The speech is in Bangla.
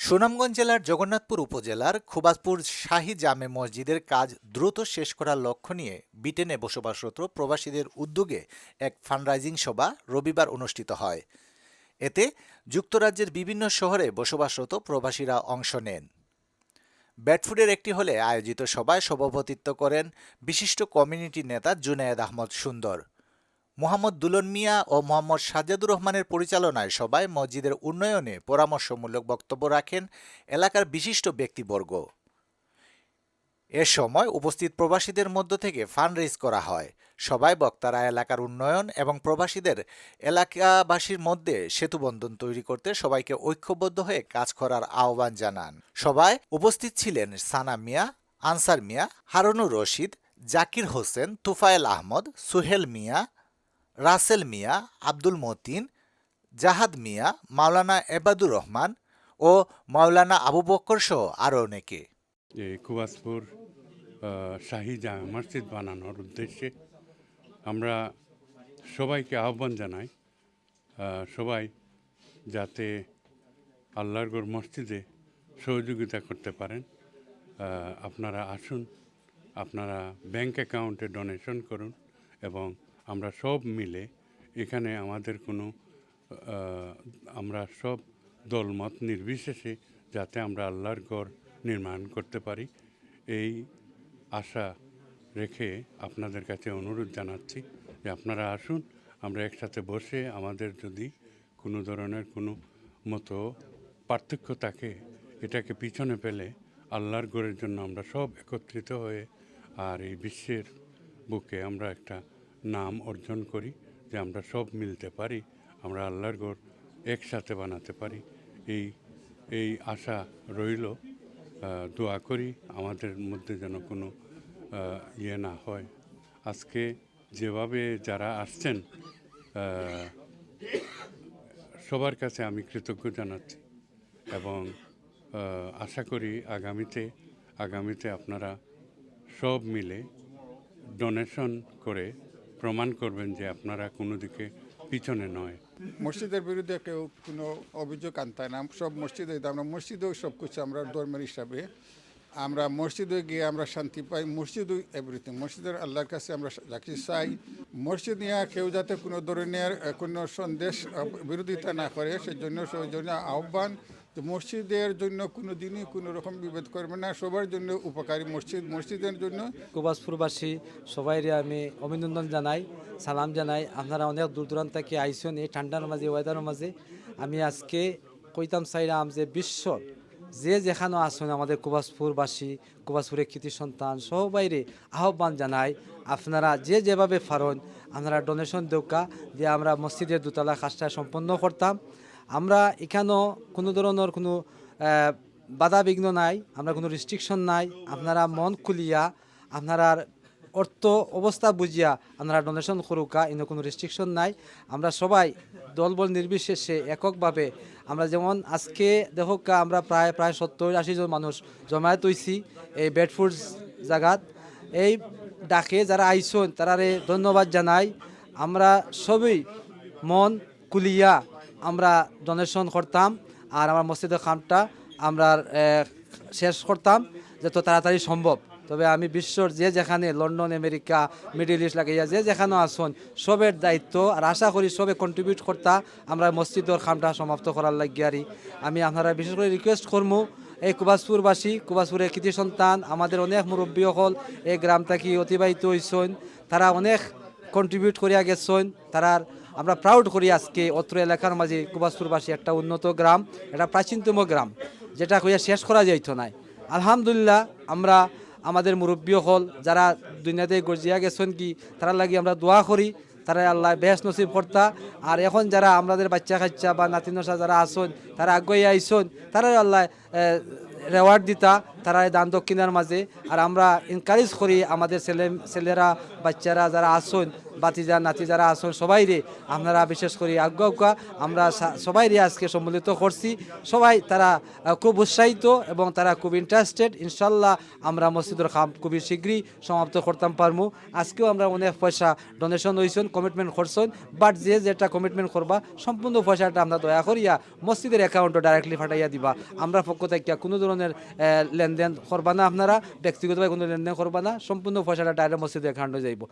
সুনামগঞ্জ জেলার জগন্নাথপুর উপজেলার খুবাসপুর শাহী জামে মসজিদের কাজ দ্রুত শেষ করার লক্ষ্য নিয়ে ব্রিটেনে বসবাসরত প্রবাসীদের উদ্যোগে এক ফান্ডরাইজিং সভা রবিবার অনুষ্ঠিত হয়। এতে যুক্তরাজ্যের বিভিন্ন শহরে বসবাসরত প্রবাসীরা অংশ নেন। ব্যাডফোর্ডের একটি হলে আয়োজিত সভায় সভাপতিত্ব করেন বিশিষ্ট কমিউনিটি নেতা জুনায়েদ আহমদ সুন্দর। মোহাম্মদ দুলন মিয়া ও মোহাম্মদ সাজ্জাদুর রহমানের পরিচালনায় সভায় মসজিদের উন্নয়নে পরামর্শমূলক বক্তব্য রাখেন এলাকার বিশিষ্ট ব্যক্তিবর্গ। এ সময় উপস্থিত প্রবাসীদের মধ্য থেকে ফান্ড রেজ করা হয়। সভায় বক্তারা এলাকার উন্নয়ন এবং প্রবাসীদের এলাকাবাসীর মধ্যে সেতুবন্ধন তৈরি করতে সবাইকে ঐক্যবদ্ধ হয়ে কাজ করার আহ্বান জানান। সভায় উপস্থিত ছিলেন সানা মিয়া, আনসার মিয়া, হারুনুর রশিদ, জাকির হোসেন, তুফায়েল আহমদ, সুহেল মিয়া, রাসেল মিয়া, আব্দুল মতিন, জাহাদ মিয়া, মাওলানা এবাদুর রহমান ও মাওলানা আবু বক্কর সহ আরও অনেকে। খুবাসপুর শাহী জামে মসজিদ বানানোর উদ্দেশ্যে আমরা সবাইকে আহ্বান জানাই, সবাই যাতে আল্লাহর গড় মসজিদে সহযোগিতা করতে পারেন। আপনারা আসুন, আপনারা ব্যাংক অ্যাকাউন্টে ডোনেশন করুন এবং আমরা সব মিলে এখানে আমাদের কোনো আমরা সব দলমত নির্বিশেষে যাতে আমরা আল্লাহর ঘর নির্মাণ করতে পারি, এই আশা রেখে আপনাদের কাছে অনুরোধ জানাচ্ছি যে আপনারা আসুন, আমরা একসাথে বসে আমাদের যদি কোনো ধরনের কোনো মতো পার্থক্য থাকে এটাকে পিছনে ফেলে আল্লাহর ঘরের জন্য আমরা সব একত্রিত হয়ে আর এই বিশ্বের বুকে আমরা একটা নাম অর্জন করি যে আমরা সব মিলতে পারি, আমরা আল্লাহর ঘর একসাথে বানাতে পারি। এই আশা রইল। দোয়া করি আমাদের মধ্যে যেন কোনো ইয়ে না হয়। আজকে যেভাবে যারা আসছেন সবার কাছে আমি কৃতজ্ঞ জানাচ্ছি এবং আশা করি আগামীতে আপনারা সব মিলে ডোনেশন করে প্রমাণ করবেন যে আপনারা কোনো দিকে পিছনে নয়। মসজিদের বিরুদ্ধে কেউ কোনো অভিযোগ আনতে না, সব মসজিদে আমরা মসজিদেও সব কিছু আমরা ধর্মের হিসাবে আমরা মসজিদে গিয়ে আমরা শান্তি পাই। মসজিদ এভরিথিং, মসজিদের আল্লাহর কাছে আমরা রাখি চাই। মসজিদ নিয়ে কেউ যাতে কোনো ধরনের কোনো সন্দেশ বিরোধিতা না করে সেই জন্য আহ্বান যে মসজিদের জন্য কোনো দিনই কোনো রকম বিভেদ করবে না, সবার জন্য উপকারী মসজিদের জন্য। খুবাসপুরবাসী সবাইরে আমি অভিনন্দন জানাই, সালাম জানাই। আপনারা অনেক দূর দূরান্ত থেকে আইসেন এই ঠান্ডার মাঝে, ওয়েদারের মাঝে। আমি আজকে কইতাম চাইলাম যে বিশ্বর যে যেখানে আসুন আমাদের খুবাসপুরবাসী, খুবাসপুরের কৃতি সন্তান সবাইরে আহ্বান জানাই, আপনারা যে যেভাবে পারেন আপনারা ডোনেশন দৌকা দিয়ে আমরা মসজিদের দোতলা কাজটা সম্পন্ন করতাম। আমরা এখানেও কোনো ধরনের কোনো বাধা বিঘ্ন নাই, আমরা কোনো রেস্ট্রিকশন নাই। আপনারা মন খুলিয়া আপনারা অর্থ অবস্থা বুঝিয়া আপনারা ডোনেশন করুকা, এনে কোনো রেস্ট্রিকশন নাই। আমরা সবাই দলবল নির্বিশেষে এককভাবে আমরা যেমন আজকে দেখোক আমরা প্রায় 70-80 জন মানুষ জমায়েত হইছি এই ব্যাডফোর্ড জায়গাত। এই ডাকে যারা আইসন তারারে ধন্যবাদ জানাই। আমরা সবই মন খুলিয়া আমরা ডোনেশন করতাম আর আমার মসজিদের কামটা আমরা শেষ করতাম যত তাড়াতাড়ি সম্ভব। তবে আমি বিশ্বর যে যেখানে লন্ডন, আমেরিকা, মিডল ইস্ট লাগাইয়া যে যেখানে আসুন সবের দায়িত্ব আর আশা করি সবে কন্ট্রিবিউট করতা আমরা মসজিদের কামটা সমাপ্ত করার লাগিয়ারি। আমি আপনারা বিশেষ করে রিকোয়েস্ট করবো এই খুবাসপুরবাসী, খুবাসপুরের কৃতি সন্তান আমাদের অনেক মুরব্বী হল এই গ্রাম থেকে অতিবাহিত হয়েছেন, তারা অনেক কন্ট্রিবিউট করিয়া গেছেন। তারার আমরা প্রাউড করি আজকে অত্র এলাকার মাঝে খুবাসপুরবাসী একটা উন্নত গ্রাম, এটা প্রাচীনতম গ্রাম যেটা কইয়া শেষ করা যাইত নাই। আলহামদুলিল্লাহ আমরা আমাদের মুরব্বী হল যারা দুনিয়াতে গজিয়া গেছেন কি তারা লাগি আমরা দোয়া করি, তারা আল্লাহ বেশ নসিব কর্তা। আর এখন যারা আমাদের বাচ্চা কাচ্চা বা নাতি নসা যারা আসন তারা আগুয়ে আইসন, তারা আল্লাহ রেওয়ার্ড দিতা, তারা এই দান দক্ষিণার মাঝে। আর আমরা এনকারেজ করি আমাদের ছেলেরা বাচ্চারা যারা আসুন, বাতিজা নাতি যারা আসুন সবাই রে আপনারা বিশেষ করে আজ্ঞা আমরা সবাই রে আজকে সম্মিলিত করছি। সবাই তারা খুব উৎসাহিত এবং তারা খুব ইন্টারেস্টেড। ইনশাল্লাহ আমরা মসজিদের কাম খুবই শীঘ্রই সমাপ্ত করতাম পারবো। আজকেও আমরা অনেক পয়সা ডোনেশন হয়েছেন, কমিটমেন্ট করছেন, বাট যেটা কমিটমেন্ট করবা সম্পূর্ণ পয়সাটা আমরা দয়া করিয়া মসজিদের অ্যাকাউন্টে ডাইরেক্টলি ফাটাইয়া দিবা। আমরা পক্ষ থেকে কোনো ধরনের লেনদেন করবা না, আপনারা ব্যক্তিগতভাবে কোনো লেনদেন করবা না, সম্পূর্ণ পয়সাটা ডাইরেক্ট মসজিদের অ্যাকাউন্টে যাইব।